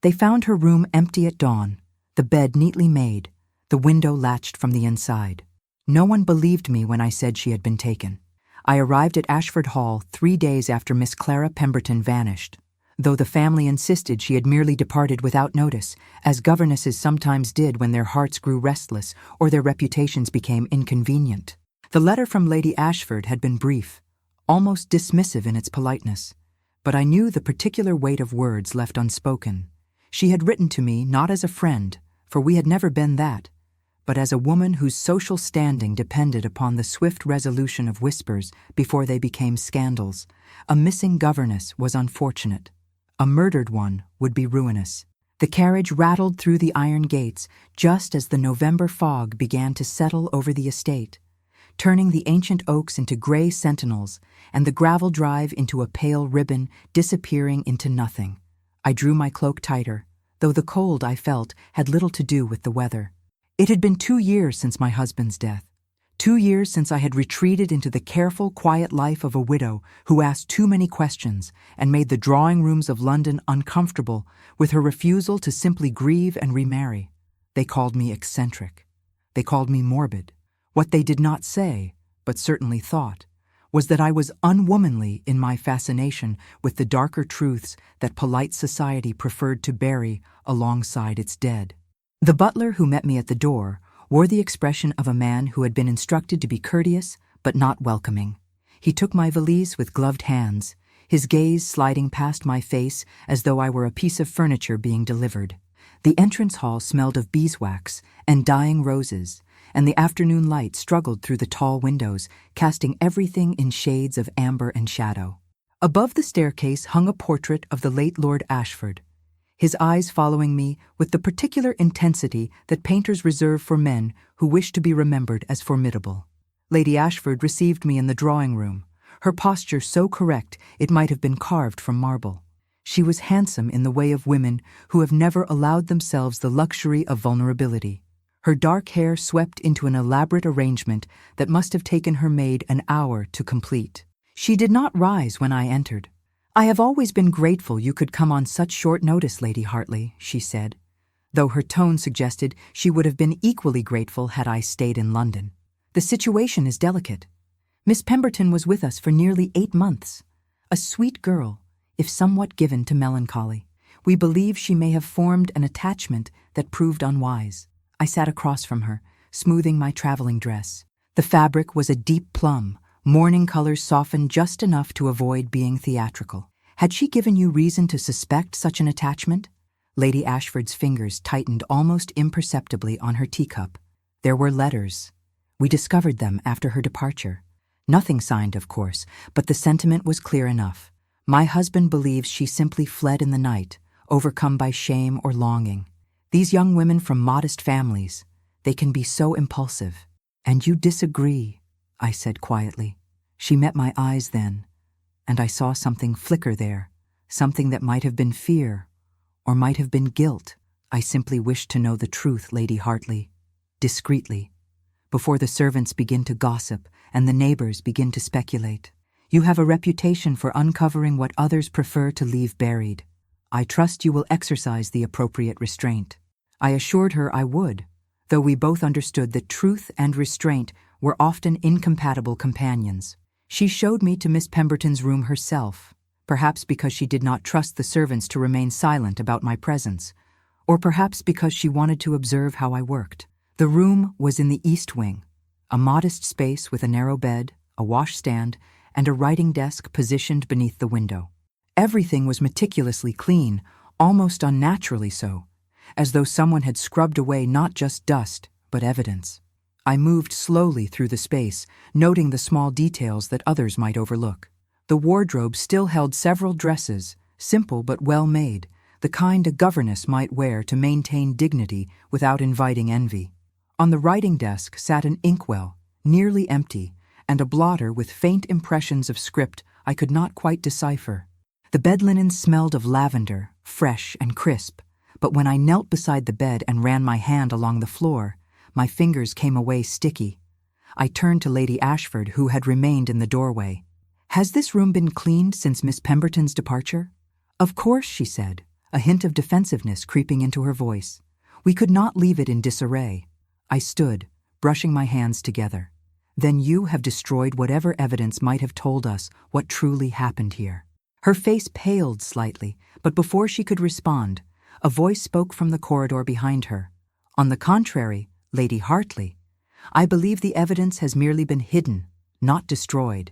They found her room empty at dawn, the bed neatly made, the window latched from the inside. No one believed me when I said she had been taken. I arrived at Ashford Hall 3 days after Miss Clara Pemberton vanished, though the family insisted she had merely departed without notice, as governesses sometimes did when their hearts grew restless or their reputations became inconvenient. The letter from Lady Ashford had been brief, almost dismissive in its politeness, but I knew the particular weight of words left unspoken. She had written to me not as a friend, for we had never been that, but as a woman whose social standing depended upon the swift resolution of whispers before they became scandals. A missing governess was unfortunate. A murdered one would be ruinous. The carriage rattled through the iron gates just as the November fog began to settle over the estate, turning the ancient oaks into gray sentinels and the gravel drive into a pale ribbon disappearing into nothing. I drew my cloak tighter, though the cold I felt had little to do with the weather. It had been 2 years since my husband's death. 2 years since I had retreated into the careful, quiet life of a widow who asked too many questions and made the drawing rooms of London uncomfortable with her refusal to simply grieve and remarry. They called me eccentric. They called me morbid. What they did not say, but certainly thought, was that I was unwomanly in my fascination with the darker truths that polite society preferred to bury alongside its dead. The butler who met me at the door wore the expression of a man who had been instructed to be courteous but not welcoming. He took my valise with gloved hands, his gaze sliding past my face as though I were a piece of furniture being delivered. The entrance hall smelled of beeswax and dying roses, and the afternoon light struggled through the tall windows, casting everything in shades of amber and shadow. Above the staircase hung a portrait of the late Lord Ashford, his eyes following me with the particular intensity that painters reserve for men who wish to be remembered as formidable. Lady Ashford received me in the drawing-room, her posture so correct it might have been carved from marble. She was handsome in the way of women who have never allowed themselves the luxury of vulnerability. Her dark hair swept into an elaborate arrangement that must have taken her maid an hour to complete. She did not rise when I entered. "I have always been grateful you could come on such short notice, Lady Hartley," she said, though her tone suggested she would have been equally grateful had I stayed in London. "The situation is delicate. Miss Pemberton was with us for nearly 8 months. A sweet girl, if somewhat given to melancholy. We believe she may have formed an attachment that proved unwise." I sat across from her, smoothing my traveling dress. The fabric was a deep plum, morning colors softened just enough to avoid being theatrical. "Had she given you reason to suspect such an attachment?" Lady Ashford's fingers tightened almost imperceptibly on her teacup. "There were letters. We discovered them after her departure. Nothing signed, of course, but the sentiment was clear enough. My husband believes she simply fled in the night, overcome by shame or longing. These young women from modest families, they can be so impulsive." "And you disagree," I said quietly. She met my eyes then, and I saw something flicker there, something that might have been fear, or might have been guilt. "I simply wish to know the truth, Lady Hartley, discreetly, before the servants begin to gossip and the neighbors begin to speculate. You have a reputation for uncovering what others prefer to leave buried. I trust you will exercise the appropriate restraint." I assured her I would, though we both understood that truth and restraint were often incompatible companions. She showed me to Miss Pemberton's room herself, perhaps because she did not trust the servants to remain silent about my presence, or perhaps because she wanted to observe how I worked. The room was in the east wing, a modest space with a narrow bed, a washstand, and a writing desk positioned beneath the window. Everything was meticulously clean, almost unnaturally so, as though someone had scrubbed away not just dust, but evidence. I moved slowly through the space, noting the small details that others might overlook. The wardrobe still held several dresses, simple but well made, the kind a governess might wear to maintain dignity without inviting envy. On the writing desk sat an inkwell, nearly empty, and a blotter with faint impressions of script I could not quite decipher. The bed linen smelled of lavender, fresh and crisp, but when I knelt beside the bed and ran my hand along the floor, my fingers came away sticky. I turned to Lady Ashford, who had remained in the doorway. "Has this room been cleaned since Miss Pemberton's departure?" "Of course," she said. a hint of defensiveness creeping into her voice. We could not leave it in disarray. I stood, brushing my hands together. Then you have destroyed whatever evidence might have told us what truly happened here. Her face paled slightly, but before she could respond, a voice spoke from the corridor behind her. On the contrary, Lady Hartley, I believe the evidence has merely been hidden, not destroyed,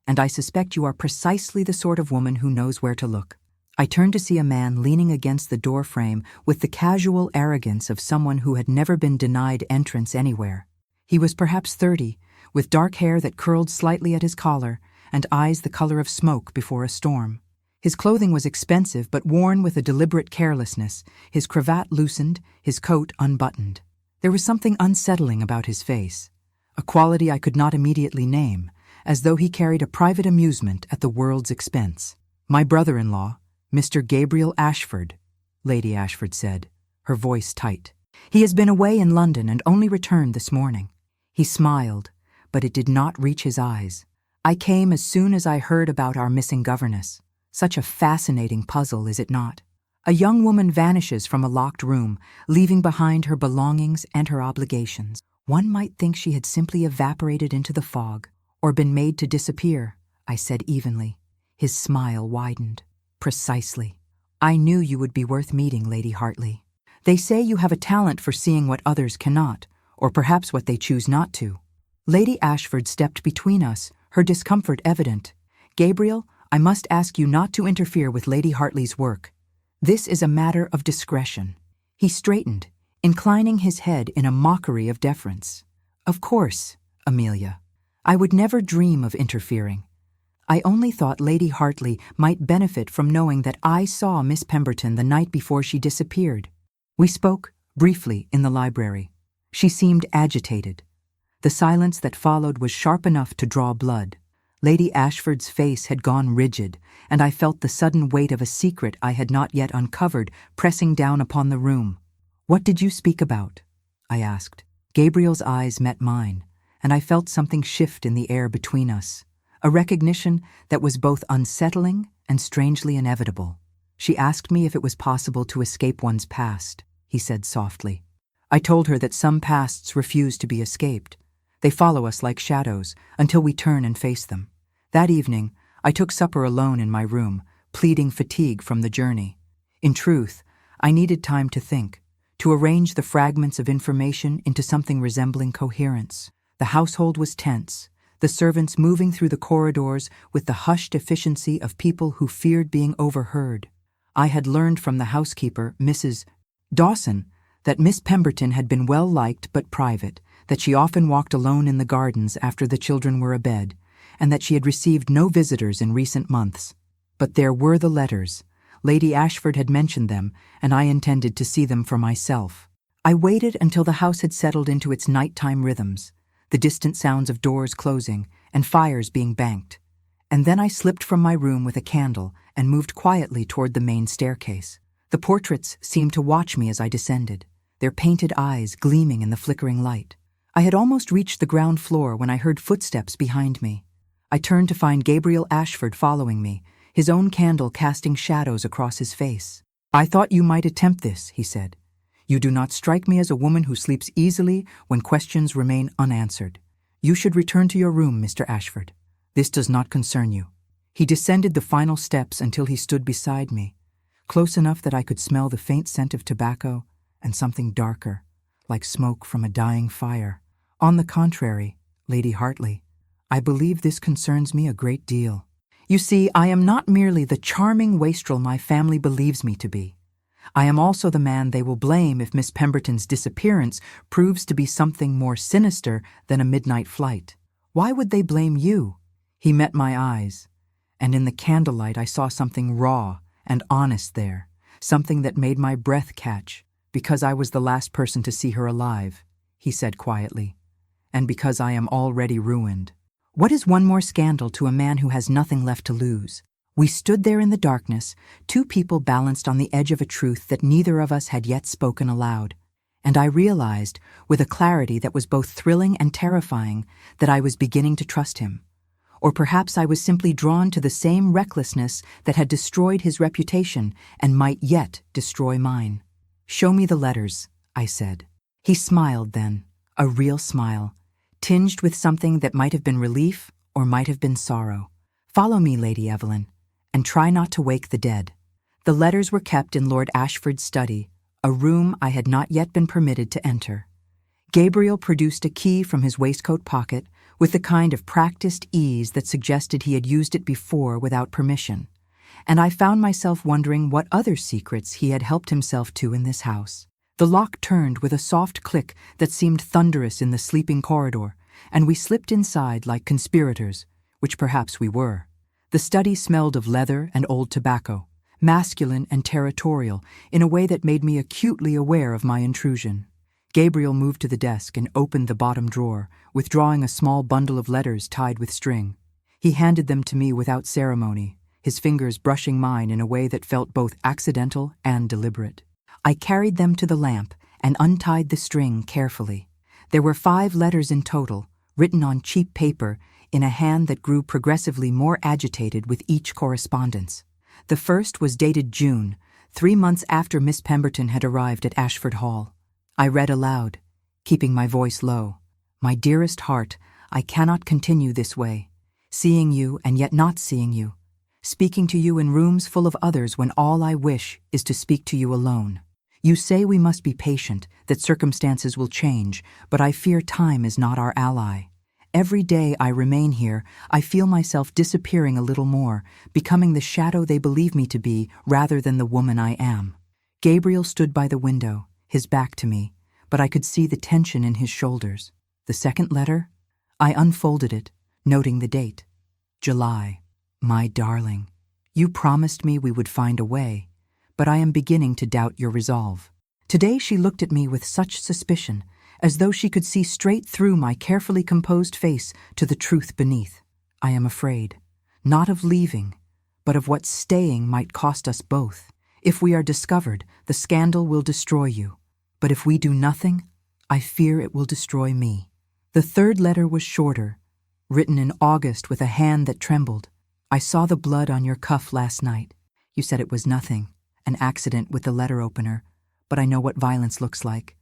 and I suspect you are precisely the sort of woman who knows where to look. I turned to see a man leaning against the door frame with the casual arrogance of someone who had never been denied entrance anywhere. He was perhaps 30, with dark hair that curled slightly at his collar and eyes the color of smoke before a storm. His clothing was expensive but worn with a deliberate carelessness, his cravat loosened, his coat unbuttoned. There was something unsettling about his face, a quality I could not immediately name, as though he carried a private amusement at the world's expense. My brother-in-law, Mr. Gabriel Ashford, Lady Ashford said, her voice tight. He has been away in London and only returned this morning. He smiled, but it did not reach his eyes. I came as soon as I heard about our missing governess. Such a fascinating puzzle, is it not? A young woman vanishes from a locked room, leaving behind her belongings and her obligations. One might think she had simply evaporated into the fog, or been made to disappear, I said evenly. His smile widened. Precisely. I knew you would be worth meeting, Lady Hartley. They say you have a talent for seeing what others cannot, or perhaps what they choose not to. Lady Ashford stepped between us, her discomfort evident. Gabriel, I must ask you not to interfere with Lady Hartley's work. This is a matter of discretion. He straightened, inclining his head in a mockery of deference. Of course, Amelia. I would never dream of interfering. I only thought Lady Hartley might benefit from knowing that I saw Miss Pemberton the night before she disappeared. We spoke, briefly, in the library. She seemed agitated. The silence that followed was sharp enough to draw blood. Lady Ashford's face had gone rigid, and I felt the sudden weight of a secret I had not yet uncovered pressing down upon the room. What did you speak about? I asked. Gabriel's eyes met mine, and I felt something shift in the air between us, a recognition that was both unsettling and strangely inevitable. She asked me if it was possible to escape one's past, he said softly. I told her that some pasts refuse to be escaped. They follow us like shadows until we turn and face them. That evening, I took supper alone in my room, pleading fatigue from the journey. In truth, I needed time to think, to arrange the fragments of information into something resembling coherence. The household was tense, the servants moving through the corridors with the hushed efficiency of people who feared being overheard. I had learned from the housekeeper, Mrs. Dawson, that Miss Pemberton had been well liked but private, that she often walked alone in the gardens after the children were abed, and that she had received no visitors in recent months. But there were the letters. Lady Ashford had mentioned them, and I intended to see them for myself. I waited until the house had settled into its nighttime rhythms, the distant sounds of doors closing and fires being banked, and then I slipped from my room with a candle and moved quietly toward the main staircase. The portraits seemed to watch me as I descended, their painted eyes gleaming in the flickering light. I had almost reached the ground floor when I heard footsteps behind me. I turned to find Gabriel Ashford following me, his own candle casting shadows across his face. I thought you might attempt this, he said. You do not strike me as a woman who sleeps easily when questions remain unanswered. You should return to your room, Mr. Ashford. This does not concern you. He descended the final steps until he stood beside me, close enough that I could smell the faint scent of tobacco and something darker, like smoke from a dying fire. On the contrary, Lady Hartley, I believe this concerns me a great deal. You see, I am not merely the charming wastrel my family believes me to be. I am also the man they will blame if Miss Pemberton's disappearance proves to be something more sinister than a midnight flight. Why would they blame you? He met my eyes, and in the candlelight I saw something raw and honest there, something that made my breath catch, because I was the last person to see her alive, he said quietly, and because I am already ruined. What is one more scandal to a man who has nothing left to lose? We stood there in the darkness, two people balanced on the edge of a truth that neither of us had yet spoken aloud, and I realized, with a clarity that was both thrilling and terrifying, that I was beginning to trust him. Or perhaps I was simply drawn to the same recklessness that had destroyed his reputation and might yet destroy mine. "Show me the letters," I said. He smiled then, a real smile, tinged with something that might have been relief or might have been sorrow. "Follow me, Lady Evelyn, and try not to wake the dead." The letters were kept in Lord Ashford's study, a room I had not yet been permitted to enter. Gabriel produced a key from his waistcoat pocket with the kind of practiced ease that suggested he had used it before without permission, and I found myself wondering what other secrets he had helped himself to in this house. The lock turned with a soft click that seemed thunderous in the sleeping corridor, and we slipped inside like conspirators, which perhaps we were. The study smelled of leather and old tobacco, masculine and territorial in a way that made me acutely aware of my intrusion. Gabriel moved to the desk and opened the bottom drawer, withdrawing a small bundle of letters tied with string. He handed them to me without ceremony, his fingers brushing mine in a way that felt both accidental and deliberate. I carried them to the lamp and untied the string carefully. There were 5 letters in total, written on cheap paper in a hand that grew progressively more agitated with each correspondence. The first was dated June, 3 months after Miss Pemberton had arrived at Ashford Hall. I read aloud, keeping my voice low. "My dearest heart, I cannot continue this way, seeing you and yet not seeing you, speaking to you in rooms full of others when all I wish is to speak to you alone. You say we must be patient, that circumstances will change, but I fear time is not our ally. Every day I remain here, I feel myself disappearing a little more, becoming the shadow they believe me to be rather than the woman I am." Gabriel stood by the window, his back to me, but I could see the tension in his shoulders. The second letter? I unfolded it, noting the date. July. "My darling, you promised me we would find a way, but I am beginning to doubt your resolve." Today she looked at me with such suspicion, as though she could see straight through my carefully composed face to the truth beneath. "I am afraid, not of leaving, but of what staying might cost us both. If we are discovered, the scandal will destroy you. But if we do nothing, I fear it will destroy me." The third letter was shorter, written in August with a hand that trembled. "I saw the blood on your cuff last night. You said it was nothing, an accident with the letter opener, but I know what violence looks like.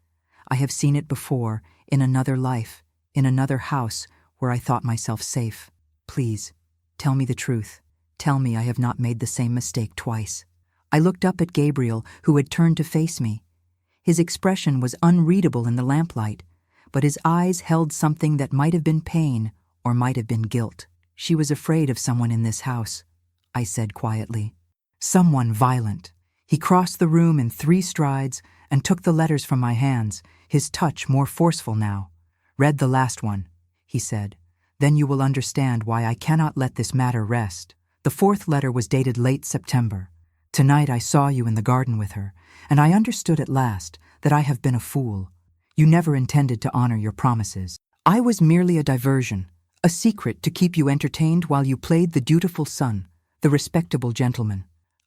I have seen it before, in another life, in another house where I thought myself safe. Please, tell me the truth. Tell me I have not made the same mistake twice." I looked up at Gabriel, who had turned to face me. His expression was unreadable in the lamplight, but his eyes held something that might have been pain or might have been guilt. "She was afraid of someone in this house," I said quietly. "Someone violent." He crossed the room in 3 strides and took the letters from my hands, his touch more forceful now. "Read the last one," he said. "Then you will understand why I cannot let this matter rest." The 4th letter was dated late September. "Tonight I saw you in the garden with her, and I understood at last that I have been a fool. You never intended to honor your promises. I was merely a diversion, a secret to keep you entertained while you played the dutiful son, the respectable gentleman.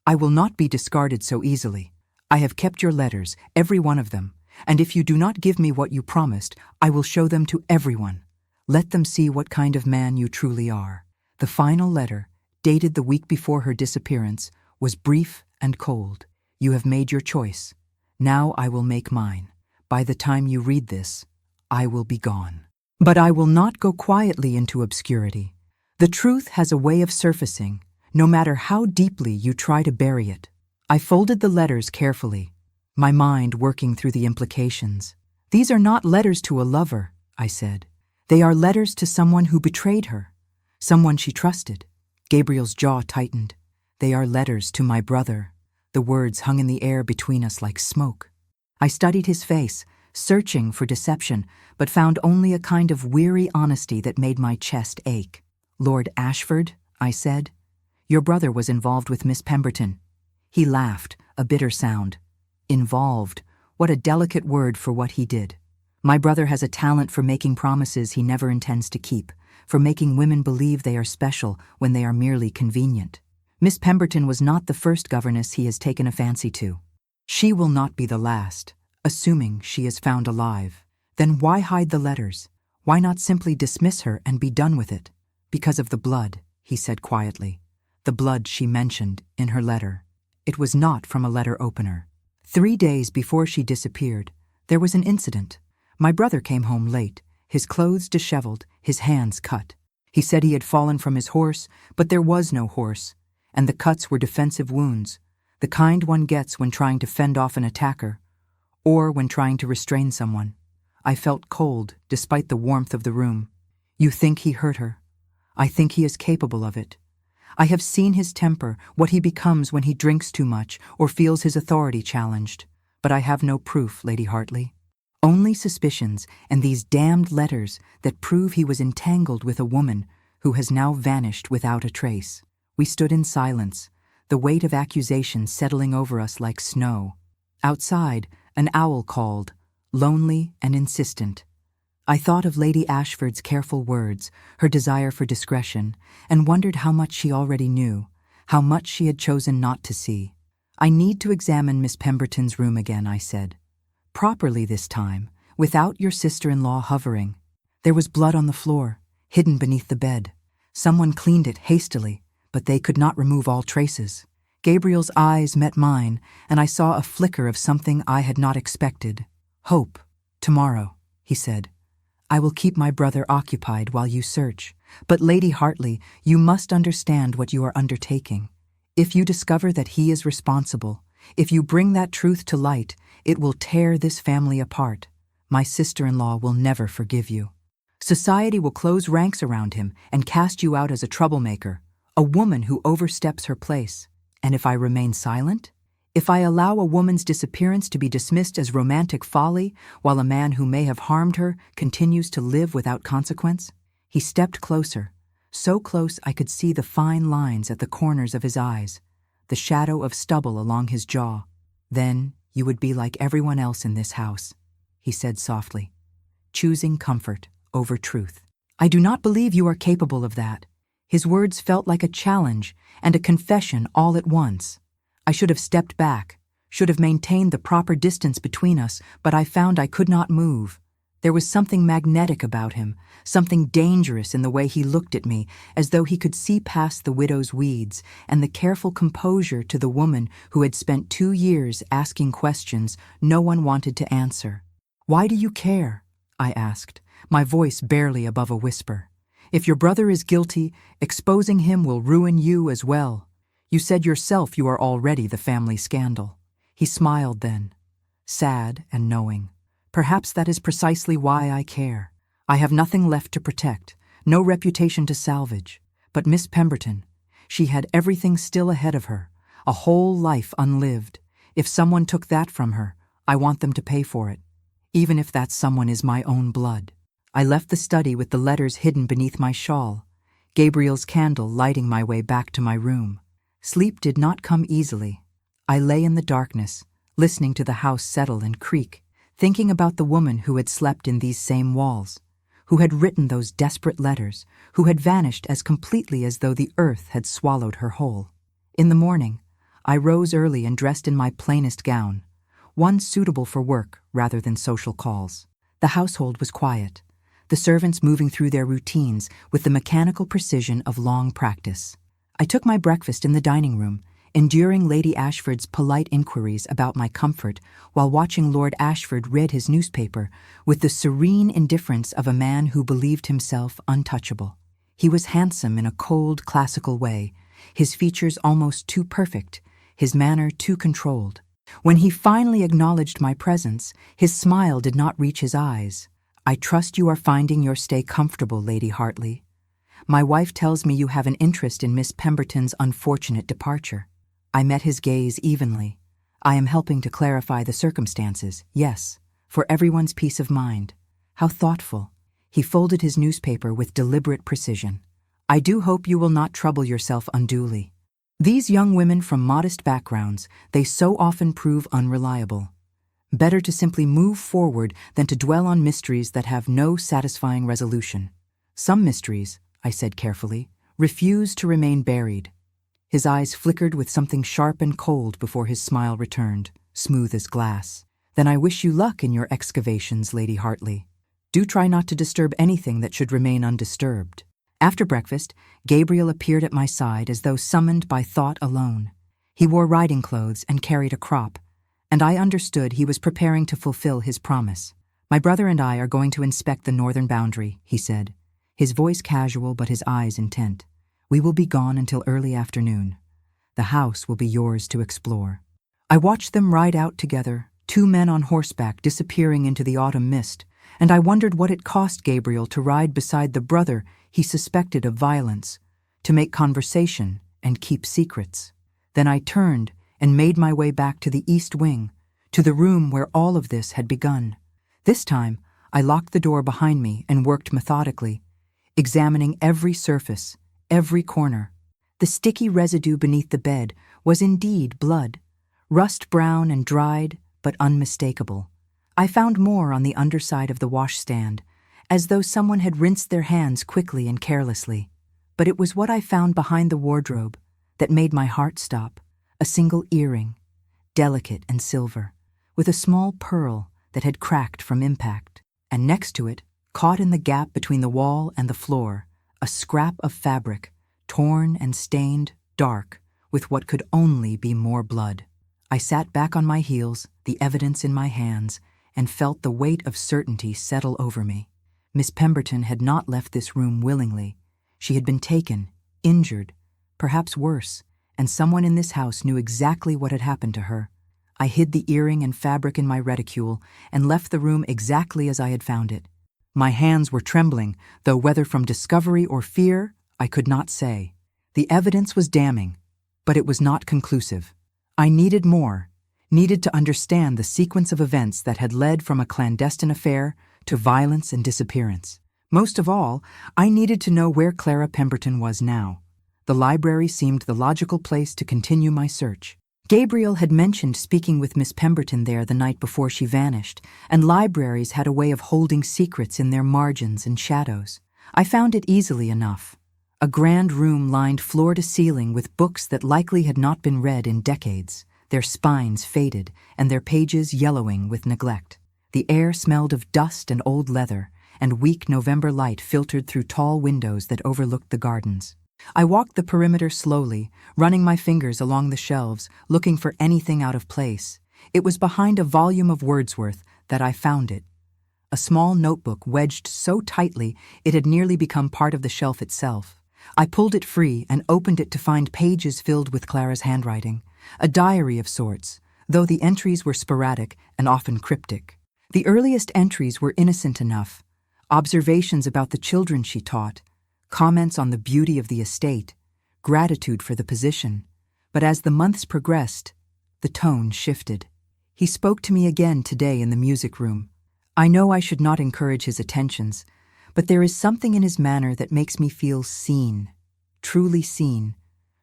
I will not be discarded so easily. I have kept your letters, every one of them, and if you do not give me what you promised, I will show them to everyone. Let them see what kind of man you truly are." The final letter, dated the week before her disappearance, was brief and cold. "You have made your choice. Now I will make mine. By the time you read this, I will be gone. But I will not go quietly into obscurity. The truth has a way of surfacing, no matter how deeply you try to bury it." I folded the letters carefully, my mind working through the implications. "These are not letters to a lover," I said. "They are letters to someone who betrayed her, someone she trusted." Gabriel's jaw tightened. "They are letters to my brother." The words hung in the air between us like smoke. I studied his face, searching for deception, but found only a kind of weary honesty that made my chest ache. "Lord Ashford," I said, "your brother was involved with Miss Pemberton." He laughed, a bitter sound. "Involved, what a delicate word for what he did. My brother has a talent for making promises he never intends to keep, for making women believe they are special when they are merely convenient. Miss Pemberton was not the first governess he has taken a fancy to. She will not be the last, assuming she is found alive. Then why hide the letters? Why not simply dismiss her and be done with it? Because of the blood, he said quietly. The blood she mentioned in her letter. It was not from a letter opener. 3 days before she disappeared, there was an incident. My brother came home late, his clothes disheveled, his hands cut. He said he had fallen from his horse, but there was no horse, and the cuts were defensive wounds, the kind one gets when trying to fend off an attacker, or when trying to restrain someone. I felt cold, despite the warmth of the room. You think he hurt her? I think he is capable of it. I have seen his temper, what he becomes when he drinks too much or feels his authority challenged. But I have no proof, Lady Hartley. Only suspicions and these damned letters that prove he was entangled with a woman who has now vanished without a trace. We stood in silence, the weight of accusation settling over us like snow. Outside, an owl called, lonely and insistent. I thought of Lady Ashford's careful words, her desire for discretion, and wondered how much she already knew, how much she had chosen not to see. I need to examine Miss Pemberton's room again, I said. Properly this time, without your sister-in-law hovering. There was blood on the floor, hidden beneath the bed. Someone cleaned it hastily, but they could not remove all traces. Gabriel's eyes met mine, and I saw a flicker of something I had not expected. Hope. Tomorrow, he said. I will keep my brother occupied while you search. But Lady Hartley, you must understand what you are undertaking. If you discover that he is responsible, if you bring that truth to light, it will tear this family apart. My sister-in-law will never forgive you. Society will close ranks around him and cast you out as a troublemaker, a woman who oversteps her place. And if I remain silent? If I allow a woman's disappearance to be dismissed as romantic folly, while a man who may have harmed her continues to live without consequence? He stepped closer, so close I could see the fine lines at the corners of his eyes, the shadow of stubble along his jaw. Then you would be like everyone else in this house, he said softly, choosing comfort over truth. I do not believe you are capable of that. His words felt like a challenge and a confession all at once. I should have stepped back, should have maintained the proper distance between us, but I found I could not move. There was something magnetic about him, something dangerous in the way he looked at me, as though he could see past the widow's weeds and the careful composure to the woman who had spent 2 years asking questions no one wanted to answer. Why do you care? I asked, my voice barely above a whisper. If your brother is guilty, exposing him will ruin you as well. You said yourself you are already the family scandal. He smiled then, sad and knowing. Perhaps that is precisely why I care. I have nothing left to protect, no reputation to salvage. But Miss Pemberton, she had everything still ahead of her, a whole life unlived. If someone took that from her, I want them to pay for it, even if that someone is my own blood. I left the study with the letters hidden beneath my shawl, Gabriel's candle lighting my way back to my room. Sleep did not come easily. I lay in the darkness, listening to the house settle and creak, thinking about the woman who had slept in these same walls, who had written those desperate letters, who had vanished as completely as though the earth had swallowed her whole. In the morning, I rose early and dressed in my plainest gown, one suitable for work rather than social calls. The household was quiet, the servants moving through their routines with the mechanical precision of long practice. I took my breakfast in the dining room, enduring Lady Ashford's polite inquiries about my comfort while watching Lord Ashford read his newspaper with the serene indifference of a man who believed himself untouchable. He was handsome in a cold, classical way, his features almost too perfect, his manner too controlled. When he finally acknowledged my presence, his smile did not reach his eyes. I trust you are finding your stay comfortable, Lady Hartley. My wife tells me you have an interest in Miss Pemberton's unfortunate departure. I met his gaze evenly. I am helping to clarify the circumstances, yes, for everyone's peace of mind. How thoughtful. He folded his newspaper with deliberate precision. I do hope you will not trouble yourself unduly. These young women from modest backgrounds, they so often prove unreliable. Better to simply move forward than to dwell on mysteries that have no satisfying resolution. Some mysteries, I said carefully, refuse to remain buried. His eyes flickered with something sharp and cold before his smile returned, smooth as glass. Then I wish you luck in your excavations, Lady Hartley. Do try not to disturb anything that should remain undisturbed. After breakfast, Gabriel appeared at my side as though summoned by thought alone. He wore riding clothes and carried a crop, and I understood he was preparing to fulfill his promise. "My brother and I are going to inspect the northern boundary," he said, his voice casual but his eyes intent. "We will be gone until early afternoon. The house will be yours to explore." I watched them ride out together, two men on horseback disappearing into the autumn mist, and I wondered what it cost Gabriel to ride beside the brother he suspected of violence, to make conversation and keep secrets. Then I turned and made my way back to the east wing, to the room where all of this had begun. This time, I locked the door behind me and worked methodically, examining every surface, every corner. The sticky residue beneath the bed was indeed blood, rust-brown and dried, but unmistakable. I found more on the underside of the washstand, as though someone had rinsed their hands quickly and carelessly. But it was what I found behind the wardrobe that made my heart stop. A single earring, delicate and silver, with a small pearl that had cracked from impact. And next to it, caught in the gap between the wall and the floor, a scrap of fabric, torn and stained, dark, with what could only be more blood. I sat back on my heels, the evidence in my hands, and felt the weight of certainty settle over me. Miss Pemberton had not left this room willingly. She had been taken, injured, perhaps worse, and someone in this house knew exactly what had happened to her. I hid the earring and fabric in my reticule and left the room exactly as I had found it. My hands were trembling, though whether from discovery or fear, I could not say. The evidence was damning, but it was not conclusive. I needed more, needed to understand the sequence of events that had led from a clandestine affair to violence and disappearance. Most of all, I needed to know where Clara Pemberton was now. The library seemed the logical place to continue my search. Gabriel had mentioned speaking with Miss Pemberton there the night before she vanished, and libraries had a way of holding secrets in their margins and shadows. I found it easily enough. A grand room lined floor to ceiling with books that likely had not been read in decades, their spines faded and their pages yellowing with neglect. The air smelled of dust and old leather, and weak November light filtered through tall windows that overlooked the gardens. I walked the perimeter slowly, running my fingers along the shelves, looking for anything out of place. It was behind a volume of Wordsworth that I found it. A small notebook wedged so tightly it had nearly become part of the shelf itself. I pulled it free and opened it to find pages filled with Clara's handwriting, a diary of sorts, though the entries were sporadic and often cryptic. The earliest entries were innocent enough, observations about the children she taught, comments on the beauty of the estate, gratitude for the position. But as the months progressed, the tone shifted. He spoke to me again today in the music room. I know I should not encourage his attentions, but there is something in his manner that makes me feel seen, truly seen,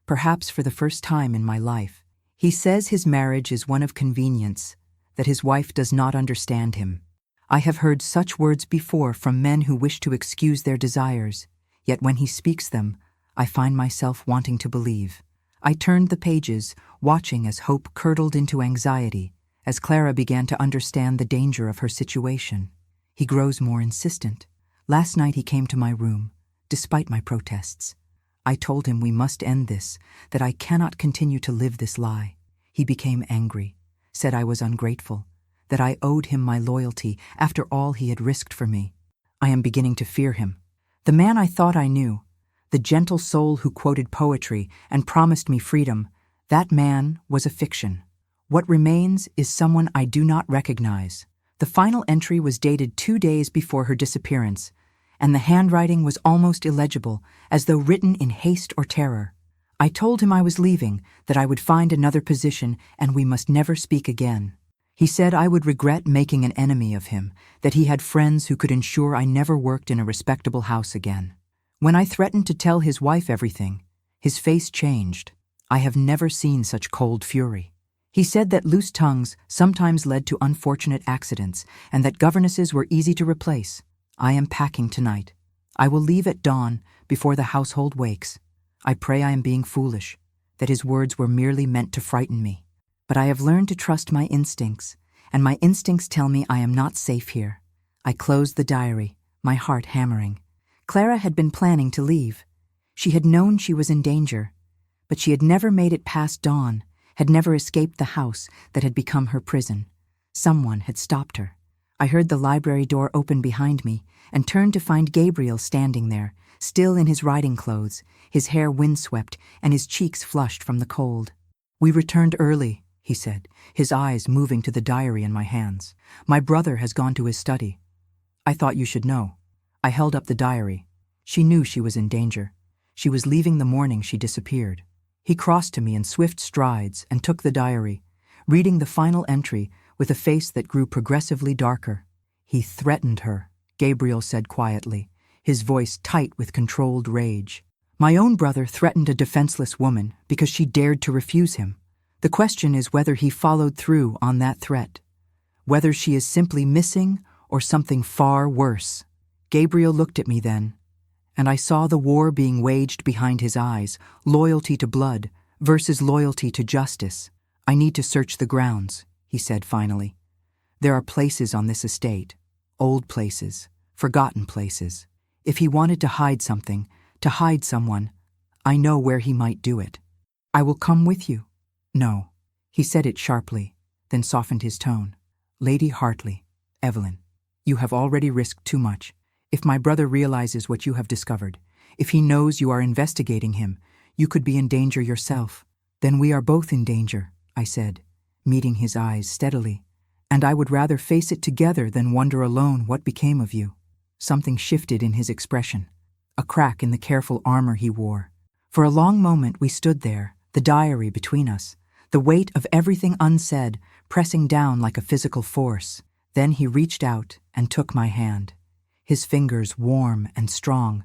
perhaps for the first time in my life. He says his marriage is one of convenience, that his wife does not understand him. I have heard such words before from men who wish to excuse their desires, yet when he speaks them, I find myself wanting to believe. I turned the pages, watching as hope curdled into anxiety, as Clara began to understand the danger of her situation. He grows more insistent. Last night he came to my room, despite my protests. I told him we must end this, that I cannot continue to live this lie. He became angry, said I was ungrateful, that I owed him my loyalty after all he had risked for me. I am beginning to fear him. The man I thought I knew, the gentle soul who quoted poetry and promised me freedom, that man was a fiction. What remains is someone I do not recognize. The final entry was dated 2 days before her disappearance, and the handwriting was almost illegible, as though written in haste or terror. I told him I was leaving, that I would find another position, and we must never speak again. He said I would regret making an enemy of him, that he had friends who could ensure I never worked in a respectable house again. When I threatened to tell his wife everything, his face changed. I have never seen such cold fury. He said that loose tongues sometimes led to unfortunate accidents, and that governesses were easy to replace. I am packing tonight. I will leave at dawn, before the household wakes. I pray I am being foolish, that his words were merely meant to frighten me. But I have learned to trust my instincts, and my instincts tell me I am not safe here. I closed the diary, my heart hammering. Clara had been planning to leave. She had known she was in danger, but she had never made it past dawn, had never escaped the house that had become her prison. Someone had stopped her. I heard the library door open behind me and turned to find Gabriel standing there, still in his riding clothes, his hair windswept and his cheeks flushed from the cold. "We returned early," he said, his eyes moving to the diary in my hands. "My brother has gone to his study. I thought you should know." I held up the diary. She knew she was in danger. She was leaving the morning she disappeared. He crossed to me in swift strides and took the diary, reading the final entry with a face that grew progressively darker. "He threatened her," Gabriel said quietly, his voice tight with controlled rage. "My own brother threatened a defenseless woman because she dared to refuse him. The question is whether he followed through on that threat, whether she is simply missing or something far worse." Gabriel looked at me then, and I saw the war being waged behind his eyes, loyalty to blood versus loyalty to justice. "I need to search the grounds," he said finally. "There are places on this estate, old places, forgotten places. If he wanted to hide something, to hide someone, I know where he might do it. I will come with you." "No." He said it sharply, then softened his tone. "Lady Hartley, Evelyn, you have already risked too much. If my brother realizes what you have discovered, if he knows you are investigating him, you could be in danger yourself." "Then we are both in danger," I said, meeting his eyes steadily. "And I would rather face it together than wonder alone what became of you." Something shifted in his expression, a crack in the careful armor he wore. For a long moment we stood there, the diary between us, the weight of everything unsaid pressing down like a physical force. Then he reached out and took my hand, his fingers warm and strong,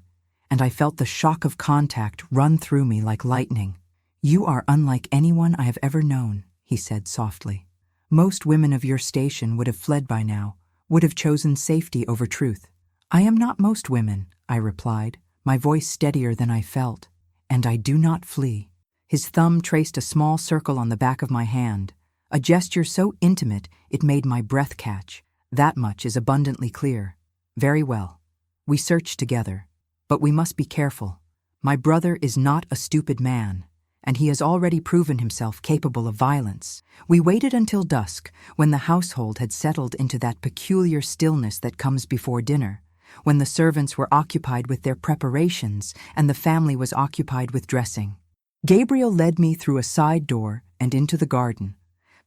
and I felt the shock of contact run through me like lightning. "You are unlike anyone I have ever known," he said softly. "Most women of your station would have fled by now, would have chosen safety over truth." "I am not most women," I replied, my voice steadier than I felt, "and I do not flee." His thumb traced a small circle on the back of my hand, a gesture so intimate it made my breath catch. "That much is abundantly clear. Very well. We search together. But we must be careful. My brother is not a stupid man, and he has already proven himself capable of violence." We waited until dusk, when the household had settled into that peculiar stillness that comes before dinner, when the servants were occupied with their preparations and the family was occupied with dressing. Gabriel led me through a side door and into the garden,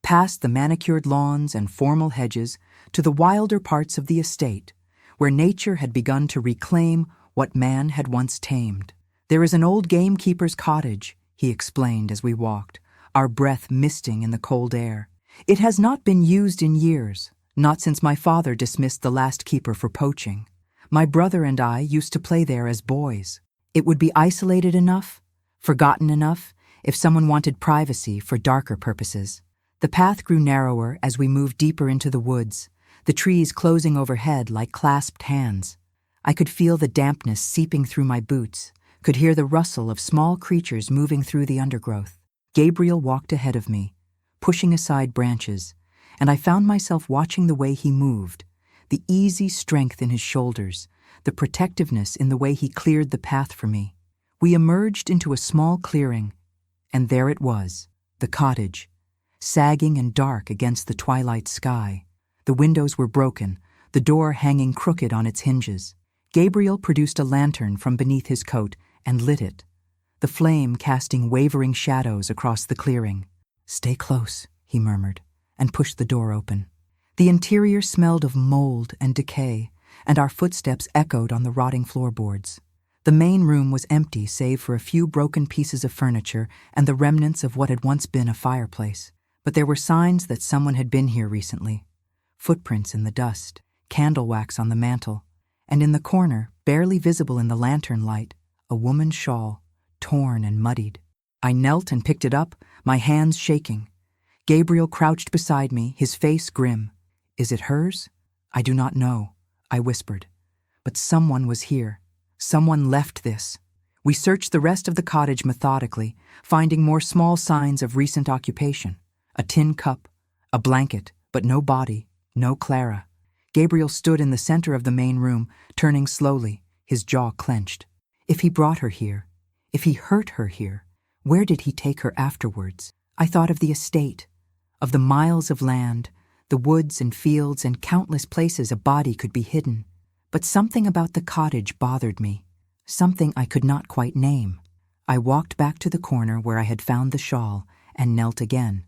past the manicured lawns and formal hedges to the wilder parts of the estate, where nature had begun to reclaim what man had once tamed. "There is an old gamekeeper's cottage," he explained as we walked, our breath misting in the cold air. "It has not been used in years, not since my father dismissed the last keeper for poaching. My brother and I used to play there as boys. It would be isolated enough, forgotten enough, if someone wanted privacy for darker purposes." The path grew narrower as we moved deeper into the woods, the trees closing overhead like clasped hands. I could feel the dampness seeping through my boots, could hear the rustle of small creatures moving through the undergrowth. Gabriel walked ahead of me, pushing aside branches, and I found myself watching the way he moved, the easy strength in his shoulders, the protectiveness in the way he cleared the path for me. We emerged into a small clearing, and there it was, the cottage, sagging and dark against the twilight sky. The windows were broken, the door hanging crooked on its hinges. Gabriel produced a lantern from beneath his coat and lit it, the flame casting wavering shadows across the clearing. "Stay close," he murmured, and pushed the door open. The interior smelled of mold and decay, and our footsteps echoed on the rotting floorboards. The main room was empty save for a few broken pieces of furniture and the remnants of what had once been a fireplace. But there were signs that someone had been here recently. Footprints in the dust, candle wax on the mantel, and in the corner, barely visible in the lantern light, a woman's shawl, torn and muddied. I knelt and picked it up, my hands shaking. Gabriel crouched beside me, his face grim. "Is it hers?" "I do not know," I whispered. "But someone was here. Someone left this." We searched the rest of the cottage methodically, finding more small signs of recent occupation. A tin cup, a blanket, but no body, no Clara. Gabriel stood in the center of the main room, turning slowly, His jaw clenched. If he brought her here, if he hurt her here, where did he take her afterwards? I thought of the estate, of the miles of land, the woods and fields and countless places a body could be hidden. But something about the cottage bothered me, something I could not quite name. I walked back to the corner where I had found the shawl and knelt again,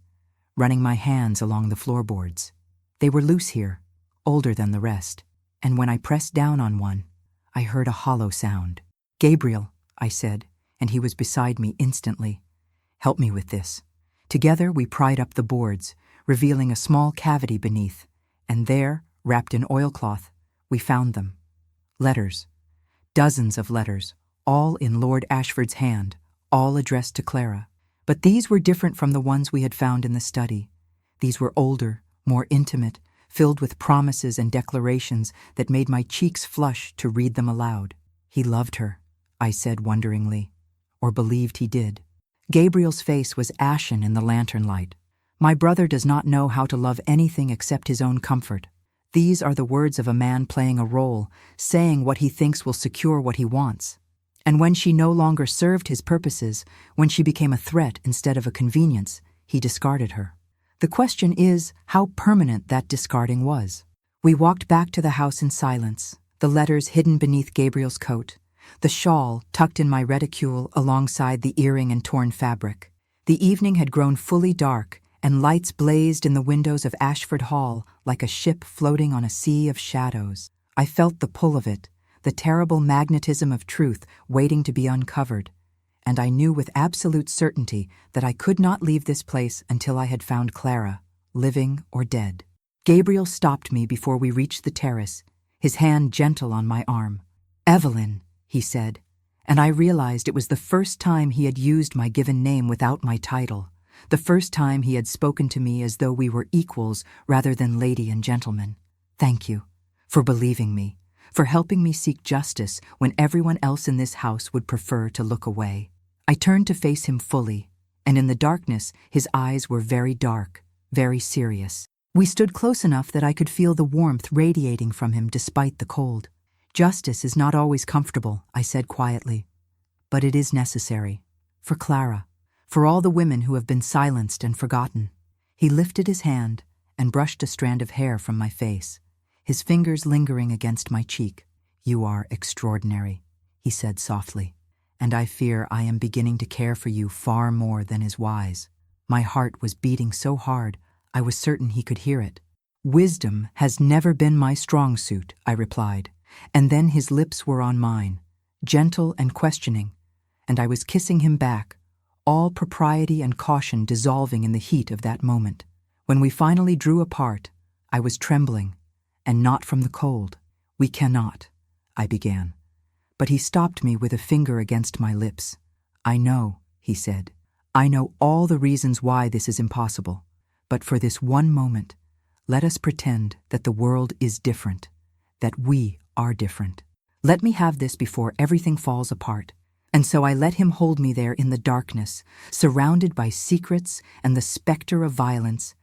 running my hands along the floorboards. They were loose here, older than the rest, and when I pressed down on one, I heard a hollow sound. "Gabriel," I said, and he was beside me instantly. "Help me with this." Together we pried up the boards, revealing a small cavity beneath, and there, wrapped in oilcloth, we found them. Letters. Dozens of letters, all in Lord Ashford's hand, all addressed to Clara. But these were different from the ones we had found in the study. These were older, more intimate, filled with promises and declarations that made my cheeks flush to read them aloud. "He loved her," I said wonderingly, or believed he did. Gabriel's face was ashen in the lantern light. "My brother does not know how to love anything except his own comfort. These are the words of a man playing a role, saying what he thinks will secure what he wants. And when she no longer served his purposes, when she became a threat instead of a convenience, he discarded her. The question is how permanent that discarding was." We walked back to the house in silence, the letters hidden beneath Gabriel's coat, the shawl tucked in my reticule alongside the earring and torn fabric. The evening had grown fully dark, and lights blazed in the windows of Ashford Hall like a ship floating on a sea of shadows. I felt the pull of it, the terrible magnetism of truth waiting to be uncovered, and I knew with absolute certainty that I could not leave this place until I had found Clara, living or dead. Gabriel stopped me before we reached the terrace, his hand gentle on my arm. "Evelyn," he said, and I realized it was the first time he had used my given name without my title, the first time he had spoken to me as though we were equals rather than lady and gentleman. "Thank you for believing me, for helping me seek justice when everyone else in this house would prefer to look away." I turned to face him fully, and in the darkness his eyes were very dark, very serious. We stood close enough that I could feel the warmth radiating from him despite the cold. "Justice is not always comfortable," I said quietly, "but it is necessary. For Clara, for all the women who have been silenced and forgotten." He lifted his hand and brushed a strand of hair from my face, his fingers lingering against my cheek. "You are extraordinary," he said softly, "and I fear I am beginning to care for you far more than is wise." My heart was beating so hard, I was certain he could hear it. "Wisdom has never been my strong suit," I replied, and then his lips were on mine, gentle and questioning, and I was kissing him back, all propriety and caution dissolving in the heat of that moment. When we finally drew apart, I was trembling, and not from the cold. "We cannot," I began, but he stopped me with a finger against my lips. "I know," he said. "I know all the reasons why this is impossible, but for this one moment, let us pretend that the world is different, that we are different. Let me have this before everything falls apart." And so I let him hold me there in the darkness, surrounded by secrets and the specter of violence,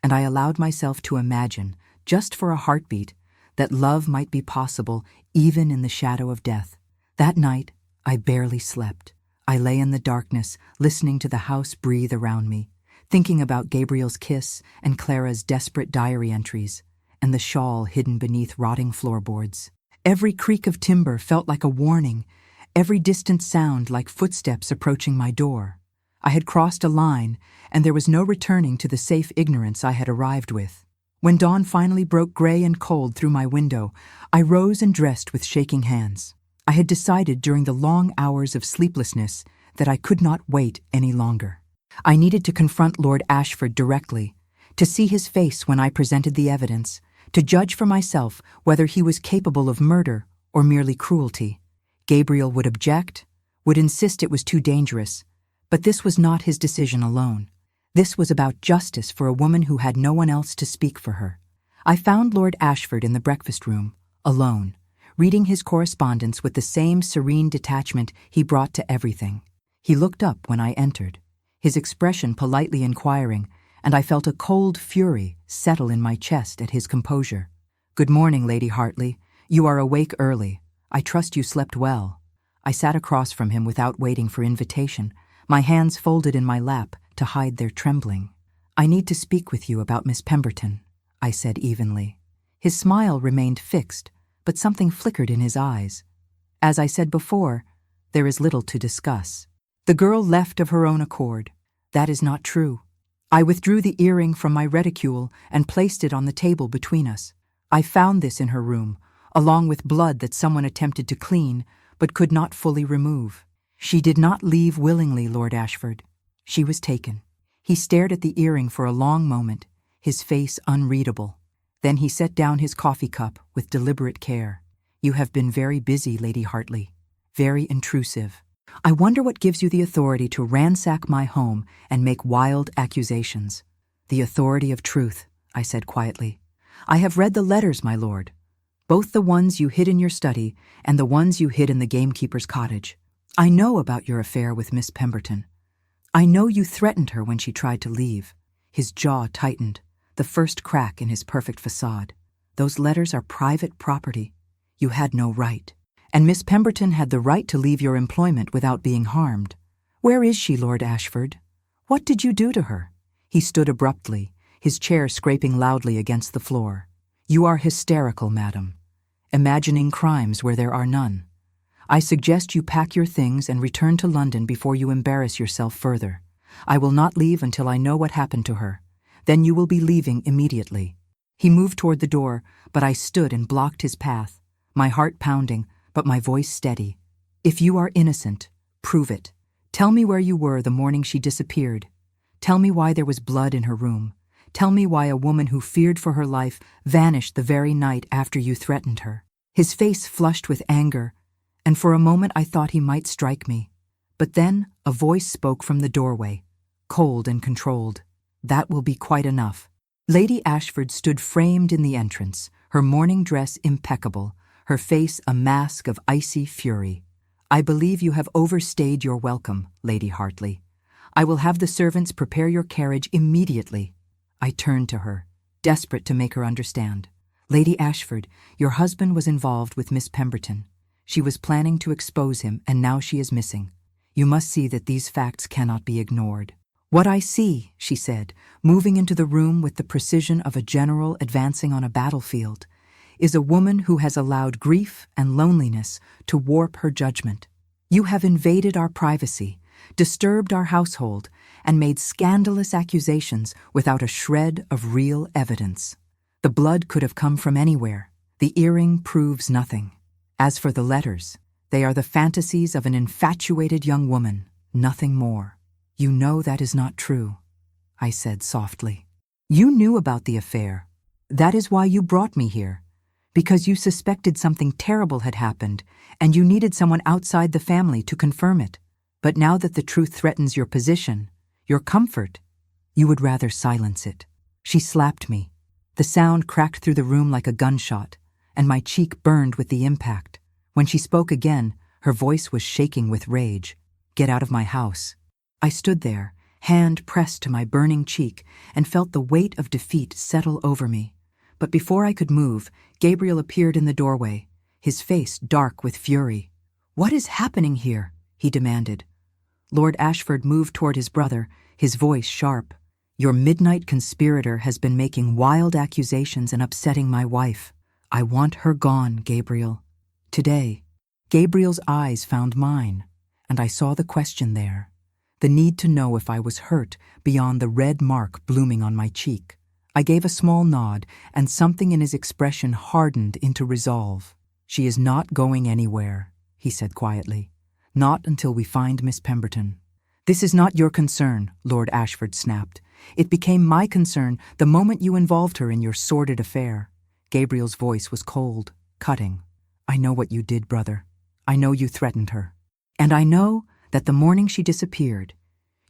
and I allowed myself to imagine, just for a heartbeat, that love might be possible even in the shadow of death. That night, I barely slept. I lay in the darkness, listening to the house breathe around me, thinking about Gabriel's kiss and Clara's desperate diary entries, and the shawl hidden beneath rotting floorboards. Every creak of timber felt like a warning, every distant sound like footsteps approaching my door. I had crossed a line, and there was no returning to the safe ignorance I had arrived with. When dawn finally broke gray and cold through my window, I rose and dressed with shaking hands. I had decided during the long hours of sleeplessness that I could not wait any longer. I needed to confront Lord Ashford directly, to see his face when I presented the evidence, to judge for myself whether he was capable of murder or merely cruelty. Gabriel would object, would insist it was too dangerous, but this was not his decision alone. This was about justice for a woman who had no one else to speak for her. I found Lord Ashford in the breakfast room, alone, reading his correspondence with the same serene detachment he brought to everything. He looked up when I entered, his expression politely inquiring, and I felt a cold fury settle in my chest at his composure. "Good morning, Lady Hartley. You are awake early. I trust you slept well. I sat across from him without waiting for invitation, my hands folded in my lap to hide their trembling. I need to speak with you about Miss Pemberton, I said evenly. His smile remained fixed, but something flickered in his eyes. As I said before, there is little to discuss. The girl left of her own accord. That is not true. I withdrew the earring from my reticule and placed it on the table between us. I found this in her room, along with blood that someone attempted to clean, but could not fully remove. She did not leave willingly, Lord Ashford. She was taken. He stared at the earring for a long moment, his face unreadable. Then he set down his coffee cup with deliberate care. You have been very busy, Lady Hartley. Very intrusive. I wonder what gives you the authority to ransack my home and make wild accusations. The authority of truth, I said quietly. I have read the letters, my lord. Both the ones you hid in your study and the ones you hid in the gamekeeper's cottage. I know about your affair with Miss Pemberton. I know you threatened her when she tried to leave. His jaw tightened, the first crack in his perfect facade. Those letters are private property. You had no right. And Miss Pemberton had the right to leave your employment without being harmed. Where is she, Lord Ashford? What did you do to her? He stood abruptly, his chair scraping loudly against the floor. You are hysterical, madam. Imagining crimes where there are none. I suggest you pack your things and return to London before you embarrass yourself further. I will not leave until I know what happened to her. Then you will be leaving immediately. He moved toward the door, but I stood and blocked his path, my heart pounding, but my voice steady. If you are innocent, prove it. Tell me where you were the morning she disappeared. Tell me why there was blood in her room. Tell me why a woman who feared for her life vanished the very night after you threatened her. His face flushed with anger, and for a moment I thought he might strike me. But then a voice spoke from the doorway, cold and controlled. That will be quite enough. Lady Ashford stood framed in the entrance, her morning dress impeccable, her face a mask of icy fury. I believe you have overstayed your welcome, Lady Hartley. I will have the servants prepare your carriage immediately. I turned to her, desperate to make her understand. Lady Ashford, your husband was involved with Miss Pemberton. She was planning to expose him, and now she is missing. You must see that these facts cannot be ignored. What I see, she said, moving into the room with the precision of a general advancing on a battlefield, is a woman who has allowed grief and loneliness to warp her judgment. You have invaded our privacy, disturbed our household, and made scandalous accusations without a shred of real evidence. The blood could have come from anywhere. The earring proves nothing. As for the letters, they are the fantasies of an infatuated young woman, nothing more. You know that is not true, I said softly. You knew about the affair. That is why you brought me here. Because you suspected something terrible had happened, and you needed someone outside the family to confirm it. But now that the truth threatens your position, your comfort, you would rather silence it. She slapped me. The sound cracked through the room like a gunshot, and my cheek burned with the impact. When she spoke again, her voice was shaking with rage. Get out of my house. I stood there, hand pressed to my burning cheek, and felt the weight of defeat settle over me. But before I could move, Gabriel appeared in the doorway, his face dark with fury. What is happening here? He demanded. Lord Ashford moved toward his brother, his voice sharp. Your midnight conspirator has been making wild accusations and upsetting my wife. I want her gone, Gabriel. Today. Gabriel's eyes found mine, and I saw the question there, the need to know if I was hurt beyond the red mark blooming on my cheek. I gave a small nod, and something in his expression hardened into resolve. She is not going anywhere, he said quietly. Not until we find Miss Pemberton. This is not your concern, Lord Ashford snapped. It became my concern the moment you involved her in your sordid affair. Gabriel's voice was cold, cutting. I know what you did, brother. I know you threatened her. And I know that the morning she disappeared,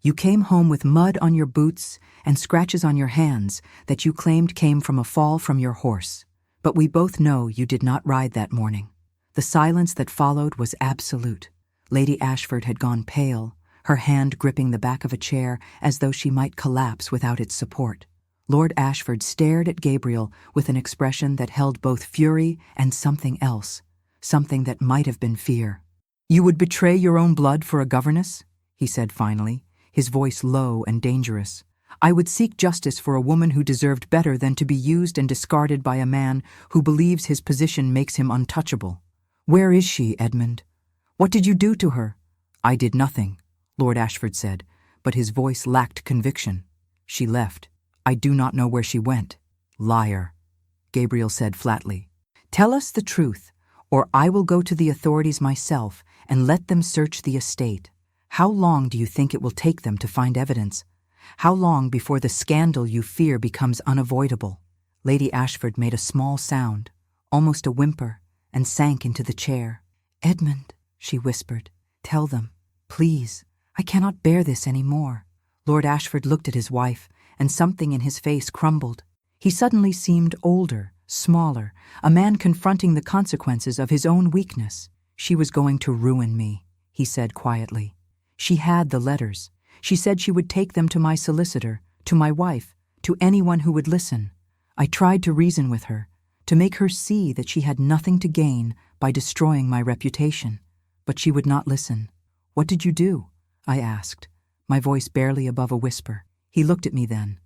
you came home with mud on your boots and scratches on your hands that you claimed came from a fall from your horse. But we both know you did not ride that morning. The silence that followed was absolute. Lady Ashford had gone pale, her hand gripping the back of a chair as though she might collapse without its support. Lord Ashford stared at Gabriel with an expression that held both fury and something else, something that might have been fear. "You would betray your own blood for a governess?" he said finally, his voice low and dangerous. "I would seek justice for a woman who deserved better than to be used and discarded by a man who believes his position makes him untouchable. Where is she, Edmund? What did you do to her?" "I did nothing," Lord Ashford said, but his voice lacked conviction. "She left. I do not know where she went." "Liar," Gabriel said flatly. "Tell us the truth, or I will go to the authorities myself and let them search the estate. How long do you think it will take them to find evidence? How long before the scandal you fear becomes unavoidable?" Lady Ashford made a small sound, almost a whimper, and sank into the chair. "Edmund," she whispered, "tell them, please. I cannot bear this any more." Lord Ashford looked at his wife, and something in his face crumbled. He suddenly seemed older, smaller, a man confronting the consequences of his own weakness. "She was going to ruin me," he said quietly. "She had the letters. She said she would take them to my solicitor, to my wife, to anyone who would listen. I tried to reason with her, to make her see that she had nothing to gain by destroying my reputation. But she would not listen." "What did you do?" I asked, my voice barely above a whisper. He looked at me then,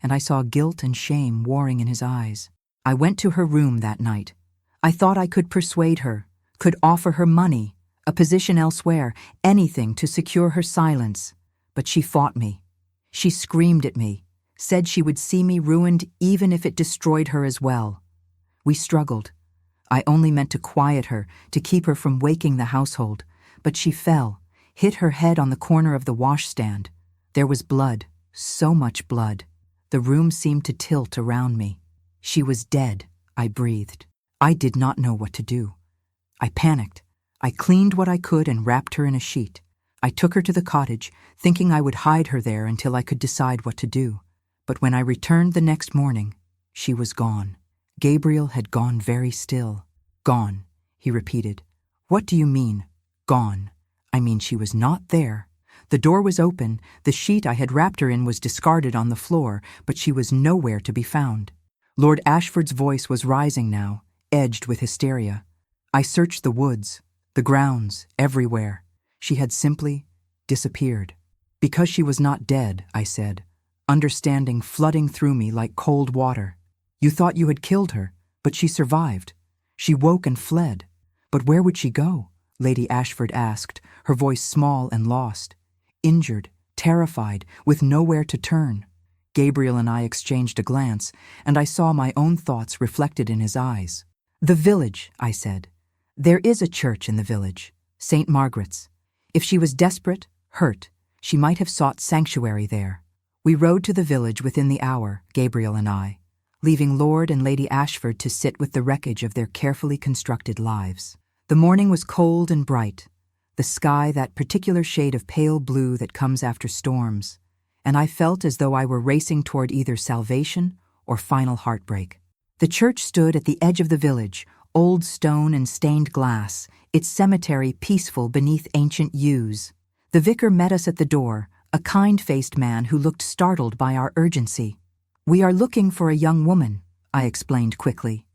and I saw guilt and shame warring in his eyes. "I went to her room that night. I thought I could persuade her, could offer her money, a position elsewhere, anything to secure her silence. But she fought me. She screamed at me, said she would see me ruined even if it destroyed her as well. We struggled. I only meant to quiet her, to keep her from waking the household, but she fell, hit her head on the corner of the washstand. There was blood, so much blood. The room seemed to tilt around me. She was dead," I breathed. I did not know what to do. I panicked. I cleaned what I could and wrapped her in a sheet. I took her to the cottage, thinking I would hide her there until I could decide what to do. But when I returned the next morning, she was gone. Gabriel had gone very still. "Gone," he repeated. "What do you mean, gone?" "I mean she was not there. The door was open, the sheet I had wrapped her in was discarded on the floor, but she was nowhere to be found." Lord Ashford's voice was rising now, edged with hysteria. "I searched the woods, the grounds, everywhere. She had simply disappeared." "Because she was not dead," I said, understanding flooding through me like cold water. "You thought you had killed her, but she survived. She woke and fled. But where would she go?" Lady Ashford asked, her voice small and lost. "Injured, terrified, with nowhere to turn." Gabriel and I exchanged a glance, and I saw my own thoughts reflected in his eyes. "The village," I said. "There is a church in the village, St. Margaret's. If she was desperate, hurt, she might have sought sanctuary there." We rode to the village within the hour, Gabriel and I, leaving Lord and Lady Ashford to sit with the wreckage of their carefully constructed lives. The morning was cold and bright, the sky that particular shade of pale blue that comes after storms, and I felt as though I were racing toward either salvation or final heartbreak. The church stood at the edge of the village, old stone and stained glass, its cemetery peaceful beneath ancient yews. The vicar met us at the door, a kind-faced man who looked startled by our urgency. "We are looking for a young woman," I explained quickly.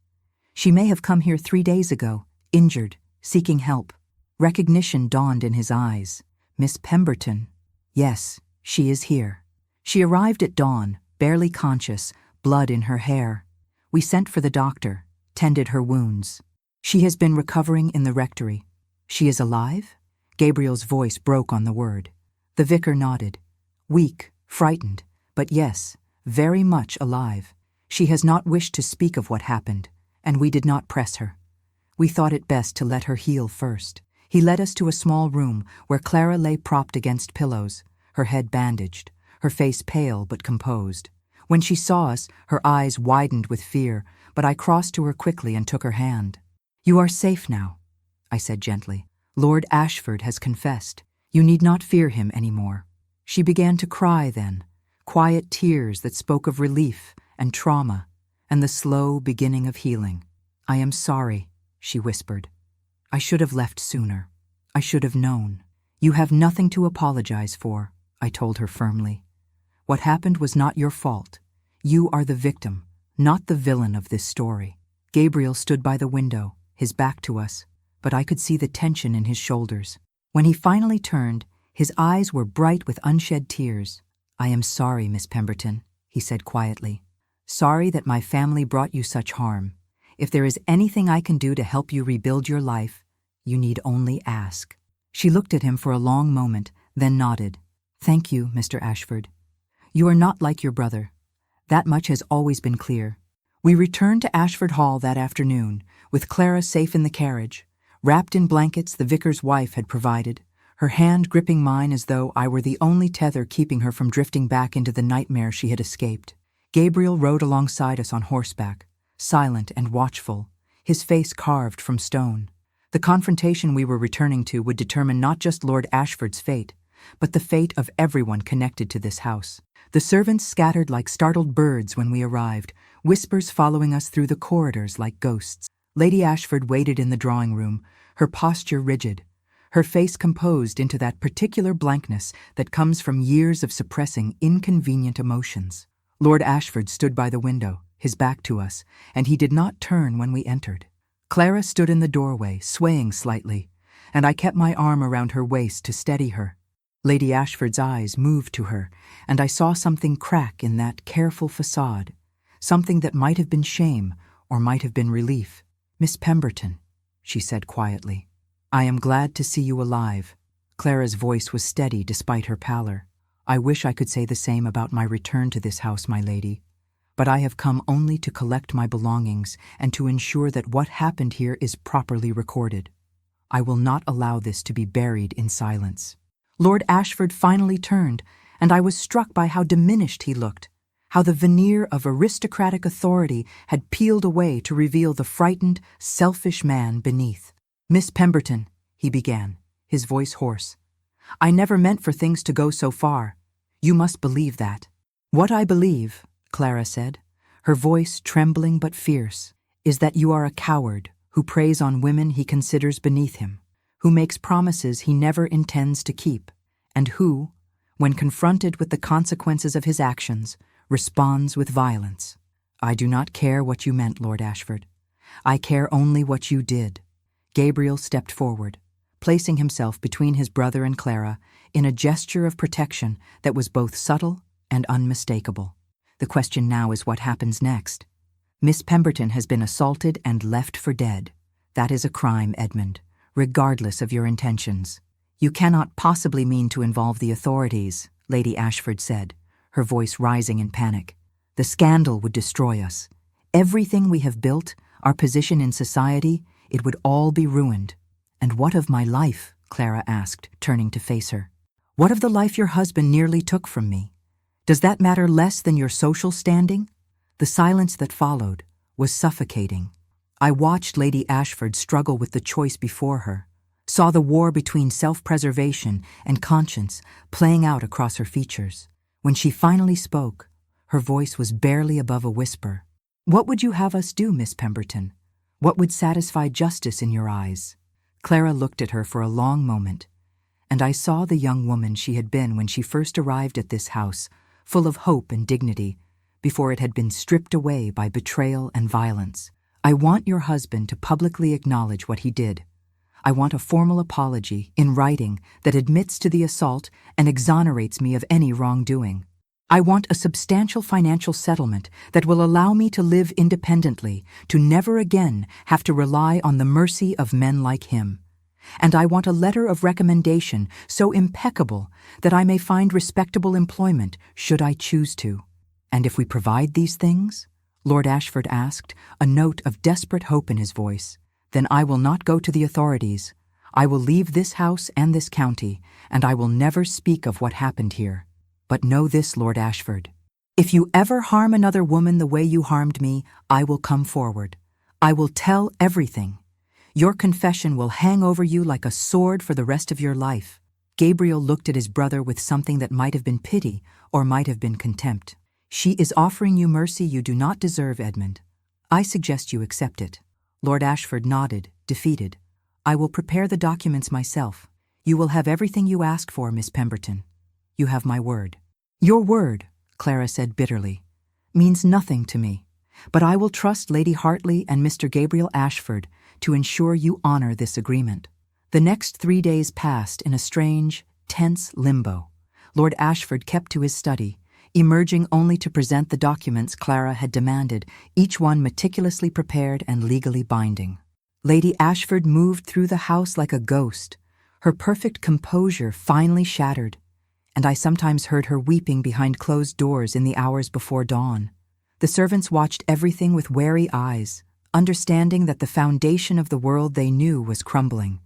"She may have come here 3 days ago, injured, seeking help." Recognition dawned in his eyes. "Miss Pemberton." "Yes, she is here. She arrived at dawn, barely conscious, blood in her hair. We sent for the doctor, tended her wounds. She has been recovering in the rectory." "She is alive?" Gabriel's voice broke on the word. The vicar nodded. "Weak, frightened, but yes, very much alive. She has not wished to speak of what happened, and we did not press her. We thought it best to let her heal first." He led us to a small room where Clara lay propped against pillows, her head bandaged, her face pale but composed. When she saw us, her eyes widened with fear, but I crossed to her quickly and took her hand. "You are safe now," I said gently. "Lord Ashford has confessed. You need not fear him any more." She began to cry then, quiet tears that spoke of relief and trauma and the slow beginning of healing. "I am sorry," she whispered. "I should have left sooner. I should have known." "You have nothing to apologize for," I told her firmly. "What happened was not your fault. You are the victim, not the villain of this story." Gabriel stood by the window, his back to us, but I could see the tension in his shoulders. When he finally turned, his eyes were bright with unshed tears. "I am sorry, Miss Pemberton," he said quietly. "Sorry that my family brought you such harm. If there is anything I can do to help you rebuild your life, you need only ask." She looked at him for a long moment, then nodded. "Thank you, Mr. Ashford. You are not like your brother. That much has always been clear." We returned to Ashford Hall that afternoon, with Clara safe in the carriage, wrapped in blankets the vicar's wife had provided, her hand gripping mine as though I were the only tether keeping her from drifting back into the nightmare she had escaped. Gabriel rode alongside us on horseback, silent and watchful, his face carved from stone. The confrontation we were returning to would determine not just Lord Ashford's fate, but the fate of everyone connected to this house. The servants scattered like startled birds when we arrived, whispers following us through the corridors like ghosts. Lady Ashford waited in the drawing room, her posture rigid, her face composed into that particular blankness that comes from years of suppressing inconvenient emotions. Lord Ashford stood by the window, his back to us, and he did not turn when we entered. Clara stood in the doorway, swaying slightly, and I kept my arm around her waist to steady her. Lady Ashford's eyes moved to her, and I saw something crack in that careful facade, something that might have been shame or might have been relief. "Miss Pemberton," she said quietly, "I am glad to see you alive." Clara's voice was steady despite her pallor. "I wish I could say the same about my return to this house, my lady, but I have come only to collect my belongings and to ensure that what happened here is properly recorded. I will not allow this to be buried in silence." Lord Ashford finally turned, and I was struck by how diminished he looked, how the veneer of aristocratic authority had peeled away to reveal the frightened, selfish man beneath. "Miss Pemberton," he began, his voice hoarse, "I never meant for things to go so far. You must believe that." "What I believe," Clara said, her voice trembling but fierce, "is that you are a coward who preys on women he considers beneath him, who makes promises he never intends to keep, and who, when confronted with the consequences of his actions, responds with violence. I do not care what you meant, Lord Ashford. I care only what you did." Gabriel stepped forward, placing himself between his brother and Clara in a gesture of protection that was both subtle and unmistakable. "The question now is what happens next. Miss Pemberton has been assaulted and left for dead. That is a crime, Edmund, regardless of your intentions." "You cannot possibly mean to involve the authorities," Lady Ashford said, her voice rising in panic. "The scandal would destroy us. Everything we have built, our position in society, it would all be ruined." "And what of my life?" Clara asked, turning to face her. "What of the life your husband nearly took from me? Does that matter less than your social standing?" The silence that followed was suffocating. I watched Lady Ashford struggle with the choice before her, saw the war between self-preservation and conscience playing out across her features. When she finally spoke, her voice was barely above a whisper. "What would you have us do, Miss Pemberton? What would satisfy justice in your eyes?" Clara looked at her for a long moment, and I saw the young woman she had been when she first arrived at this house, full of hope and dignity, before it had been stripped away by betrayal and violence. "I want your husband to publicly acknowledge what he did. I want a formal apology, in writing, that admits to the assault and exonerates me of any wrongdoing. I want a substantial financial settlement that will allow me to live independently, to never again have to rely on the mercy of men like him. And I want a letter of recommendation so impeccable that I may find respectable employment should I choose to." "And if we provide these things?" Lord Ashford asked, a note of desperate hope in his voice. "Then I will not go to the authorities. I will leave this house and this county, and I will never speak of what happened here. But know this, Lord Ashford. If you ever harm another woman the way you harmed me, I will come forward. I will tell everything. Your confession will hang over you like a sword for the rest of your life." Gabriel looked at his brother with something that might have been pity or might have been contempt. "She is offering you mercy you do not deserve, Edmund. I suggest you accept it." Lord Ashford nodded, defeated. "I will prepare the documents myself. You will have everything you ask for, Miss Pemberton. You have my word." "Your word," Clara said bitterly, "means nothing to me, but I will trust Lady Hartley and Mr. Gabriel Ashford to ensure you honor this agreement." The next 3 days passed in a strange, tense limbo. Lord Ashford kept to his study, emerging only to present the documents Clara had demanded, each one meticulously prepared and legally binding. Lady Ashford moved through the house like a ghost, her perfect composure finally shattered, and I sometimes heard her weeping behind closed doors in the hours before dawn. The servants watched everything with wary eyes, understanding that the foundation of the world they knew was crumbling.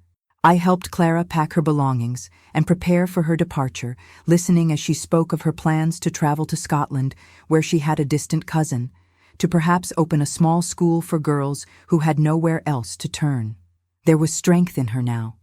I helped Clara pack her belongings and prepare for her departure, listening as she spoke of her plans to travel to Scotland, where she had a distant cousin, to perhaps open a small school for girls who had nowhere else to turn. There was strength in her now,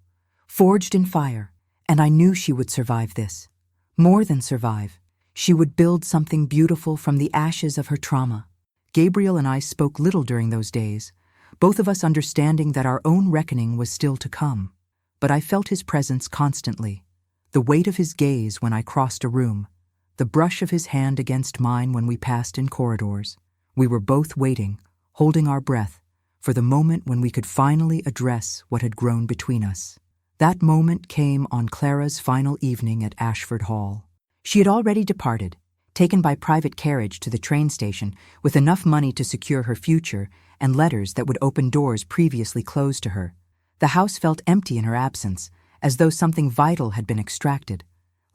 forged in fire, and I knew she would survive this. More than survive, she would build something beautiful from the ashes of her trauma. Gabriel and I spoke little during those days, both of us understanding that our own reckoning was still to come. But I felt his presence constantly, the weight of his gaze when I crossed a room, the brush of his hand against mine when we passed in corridors. We were both waiting, holding our breath, for the moment when we could finally address what had grown between us. That moment came on Clara's final evening at Ashford Hall. She had already departed, taken by private carriage to the train station with enough money to secure her future and letters that would open doors previously closed to her. The house felt empty in her absence, as though something vital had been extracted,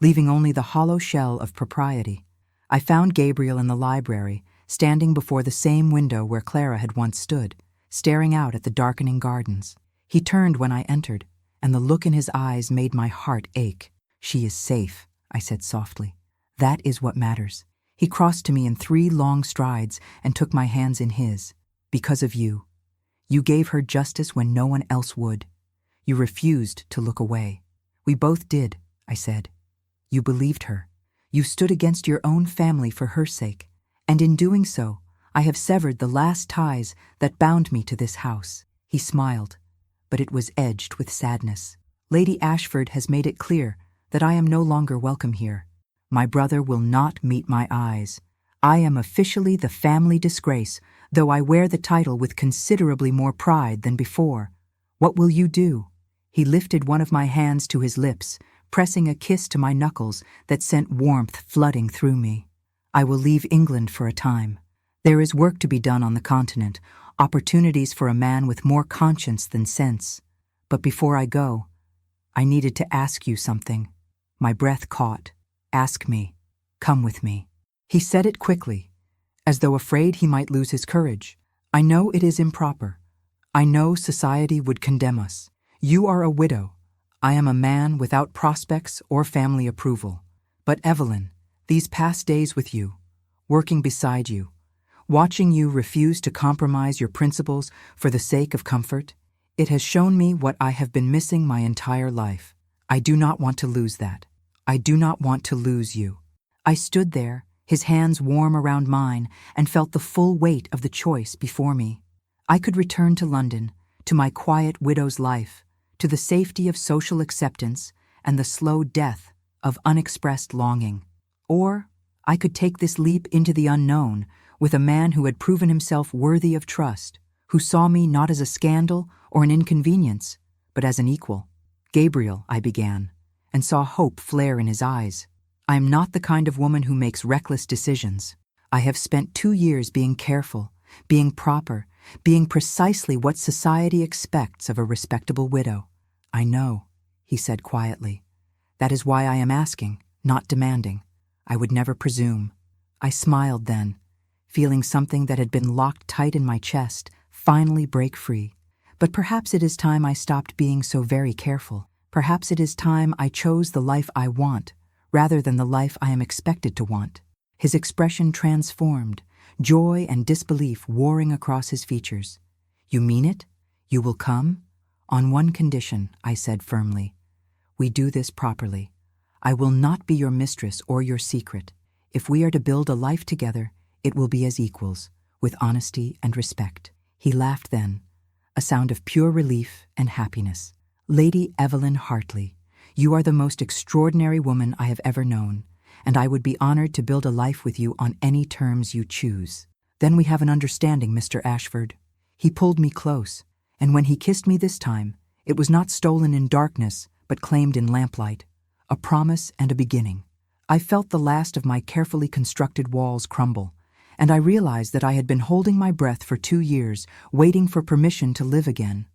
leaving only the hollow shell of propriety. I found Gabriel in the library, standing before the same window where Clara had once stood, staring out at the darkening gardens. He turned when I entered, and the look in his eyes made my heart ache. "She is safe," I said softly. "That is what matters." He crossed to me in 3 long strides and took my hands in his. "Because of you. You gave her justice when no one else would. You refused to look away." "We both did," I said. "You believed her. You stood against your own family for her sake, and in doing so, I have severed the last ties that bound me to this house." He smiled, but it was edged with sadness. "Lady Ashford has made it clear that I am no longer welcome here. My brother will not meet my eyes. I am officially the family disgrace, though I wear the title with considerably more pride than before. What will you do?" He lifted one of my hands to his lips, pressing a kiss to my knuckles that sent warmth flooding through me. "I will leave England for a time. There is work to be done on the continent, opportunities for a man with more conscience than sense. But before I go, I needed to ask you something." My breath caught. "Ask me. Come with me." He said it quickly, as though afraid he might lose his courage. "I know it is improper. I know society would condemn us. You are a widow. I am a man without prospects or family approval. But Evelyn, these past days with you, working beside you, watching you refuse to compromise your principles for the sake of comfort, it has shown me what I have been missing my entire life. I do not want to lose that. I do not want to lose you." I stood there, his hands warm around mine, and felt the full weight of the choice before me. I could return to London, to my quiet widow's life, to the safety of social acceptance and the slow death of unexpressed longing. Or I could take this leap into the unknown with a man who had proven himself worthy of trust, who saw me not as a scandal or an inconvenience, but as an equal. "Gabriel," I began, and saw hope flare in his eyes. "I am not the kind of woman who makes reckless decisions. I have spent 2 years being careful, being proper, being precisely what society expects of a respectable widow." "I know," he said quietly. "That is why I am asking, not demanding. I would never presume." I smiled then, feeling something that had been locked tight in my chest finally break free. But perhaps it is time I stopped being so very careful. Perhaps it is time I chose the life I want, rather than the life I am expected to want. His expression transformed, joy and disbelief warring across his features. "You mean it? You will come?" "On one condition," I said firmly. "We do this properly. I will not be your mistress or your secret. If we are to build a life together, it will be as equals, with honesty and respect." He laughed then, a sound of pure relief and happiness. "Lady Evelyn Hartley, you are the most extraordinary woman I have ever known, and I would be honored to build a life with you on any terms you choose. Then we have an understanding, Mr. Ashford." He pulled me close, And when he kissed me this time, it was not stolen in darkness, but claimed in lamplight, a promise and a beginning. I felt the last of my carefully constructed walls crumble, and I realized that I had been holding my breath for 2 years, waiting for permission to live again.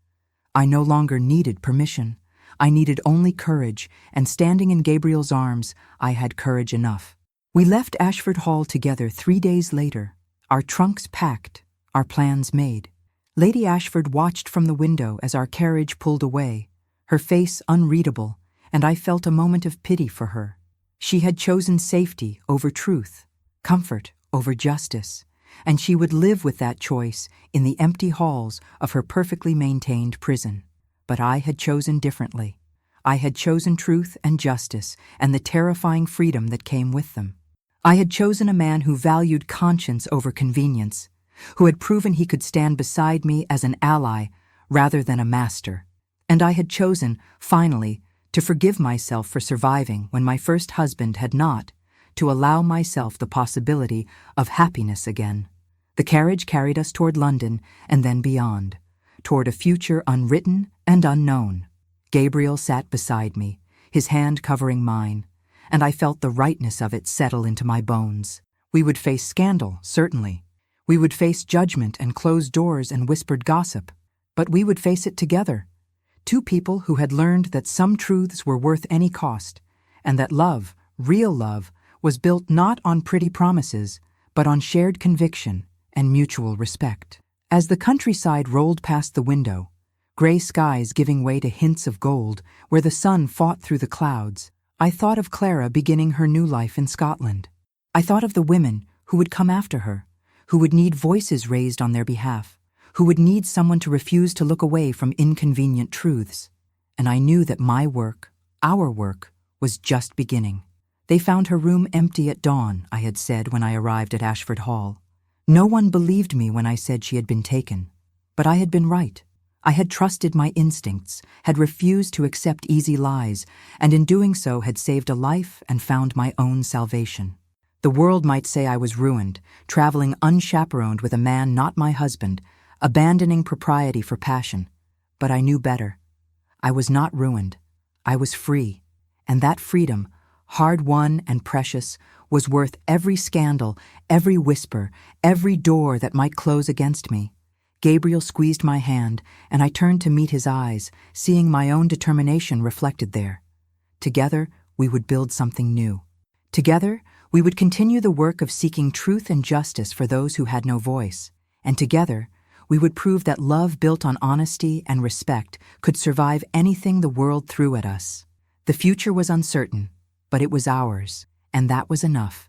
I no longer needed permission. I needed only courage, and standing in Gabriel's arms, I had courage enough. We left Ashford Hall together 3 days later, our trunks packed, our plans made. Lady Ashford watched from the window as our carriage pulled away, her face unreadable, and I felt a moment of pity for her. She had chosen safety over truth, comfort over justice, and she would live with that choice in the empty halls of her perfectly maintained prison. But I had chosen differently. I had chosen truth and justice and the terrifying freedom that came with them. I had chosen a man who valued conscience over convenience, who had proven he could stand beside me as an ally rather than a master. And I had chosen, finally, to forgive myself for surviving when my first husband had not, to allow myself the possibility of happiness again. The carriage carried us toward London and then beyond, toward a future unwritten and unknown. Gabriel sat beside me, his hand covering mine, and I felt the rightness of it settle into my bones. We would face scandal, certainly. We would face judgment and closed doors and whispered gossip, but we would face it together. 2 people who had learned that some truths were worth any cost, and that love, real love, was built not on pretty promises, but on shared conviction and mutual respect. As the countryside rolled past the window, gray skies giving way to hints of gold where the sun fought through the clouds, I thought of Clara beginning her new life in Scotland. I thought of the women who would come after her, who would need voices raised on their behalf, who would need someone to refuse to look away from inconvenient truths. And I knew that my work, our work, was just beginning. They found her room empty at dawn, I had said when I arrived at Ashford Hall. No one believed me when I said she had been taken, but I had been right. I had trusted my instincts, had refused to accept easy lies, and in doing so had saved a life and found my own salvation. The world might say I was ruined, traveling unchaperoned with a man not my husband, abandoning propriety for passion. But I knew better. I was not ruined. I was free. And that freedom, hard-won and precious, was worth every scandal, every whisper, every door that might close against me. Gabriel squeezed my hand, and I turned to meet his eyes, seeing my own determination reflected there. Together, we would build something new. Together, we would continue the work of seeking truth and justice for those who had no voice. And together, we would prove that love built on honesty and respect could survive anything the world threw at us. The future was uncertain, but it was ours, and that was enough.